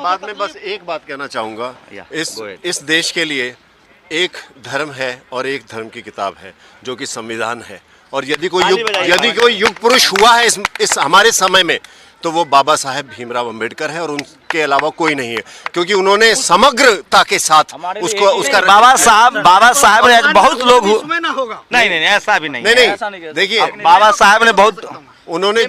बाद में बस एक बात कहना चाहूँगा, इस देश के लिए एक धर्म है और एक धर्म की किताब है जो कि संविधान है। और यदि कोई युग पुरुष हुआ है इस हमारे समय में, तो वो बाबा साहेब भीमराव अंबेडकर है और उनके अलावा कोई नहीं है, क्योंकि उन्होंने समग्रता के साथ उसका बाबा साहब ने बहुत लोग नहीं ऐसा भी नहीं। देखिए बाबा साहब ने बहुत उन्होंने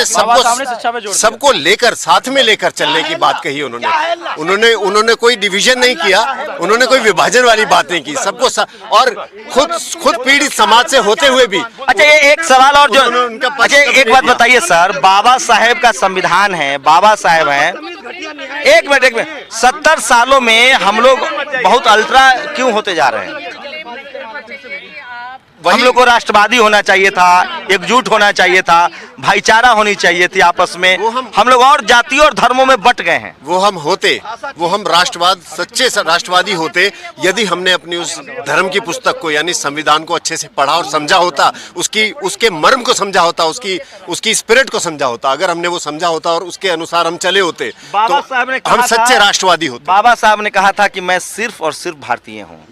सबको लेकर साथ में लेकर चलने की बात कही। उन्होंने कोई डिवीजन नहीं किया, उन्होंने कोई विभाजन वाली बात नहीं की, सबको और खुद पीड़ित समाज से होते हुए भी। अच्छा, ये एक सवाल और अच्छा एक बात बताइए सर, बाबा साहेब का संविधान है, बाबा साहेब है, एक मिनट 70 सालों में हम लोग बहुत अल्ट्रा क्यों होते जा रहे हैं? हम लोग को राष्ट्रवादी होना चाहिए था, एकजुट होना चाहिए था, भाईचारा होनी चाहिए थी आपस में। हम लोग और जातियों और धर्मों में बट गए हैं। वो हम सच्चे राष्ट्रवादी होते यदि हमने अपनी उस धर्म की पुस्तक को यानी संविधान को अच्छे से पढ़ा और समझा होता, उसके मर्म को समझा होता, उसकी स्पिरिट को समझा होता। अगर हमने वो समझा होता और उसके अनुसार हम चले होते तो हम सच्चे राष्ट्रवादी होते। बाबा साहब ने कहा था कि मैं सिर्फ और सिर्फ भारतीय हूँ।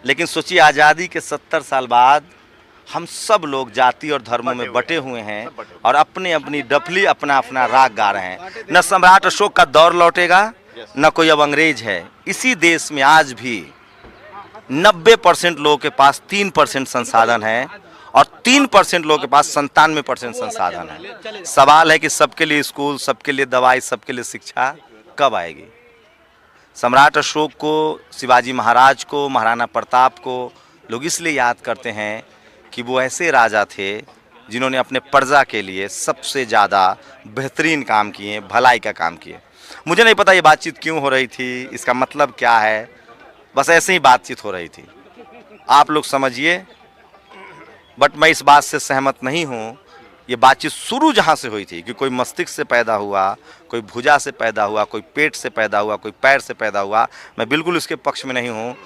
लेकिन सोचिए, आज़ादी के 70 साल बाद हम सब लोग जाति और धर्मों में बटे हुए हैं और अपनी अपनी डफली अपना अपना राग गा रहे हैं। न सम्राट अशोक का दौर लौटेगा, न कोई अब अंग्रेज है। इसी देश में आज भी 90% लोगों के पास 3% संसाधन है और 3% लोगों के पास 97% संसाधन है। सवाल है कि सबके लिए स्कूल, सबके लिए दवाई, सबके लिए शिक्षा कब आएगी? सम्राट अशोक को, शिवाजी महाराज को, महाराणा प्रताप को लोग इसलिए याद करते हैं कि वो ऐसे राजा थे जिन्होंने अपने प्रजा के लिए सबसे ज़्यादा बेहतरीन काम किए, भलाई का काम किए। मुझे नहीं पता ये बातचीत क्यों हो रही थी, इसका मतलब क्या है, बस ऐसे ही बातचीत हो रही थी, आप लोग समझिए। बट मैं इस बात से सहमत नहीं हूँ। ये बातचीत शुरू जहाँ से हुई थी कि कोई मस्तिष्क से पैदा हुआ, कोई भुजा से पैदा हुआ, कोई पेट से पैदा हुआ, कोई पैर से पैदा हुआ, मैं बिल्कुल इसके पक्ष में नहीं हूँ।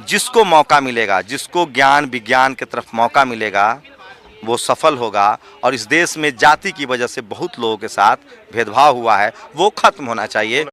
जिसको मौका मिलेगा, जिसको ज्ञान विज्ञान की तरफ मौका मिलेगा, वो सफल होगा। और इस देश में जाति की वजह से बहुत लोगों के साथ भेदभाव हुआ है, वो खत्म होना चाहिए।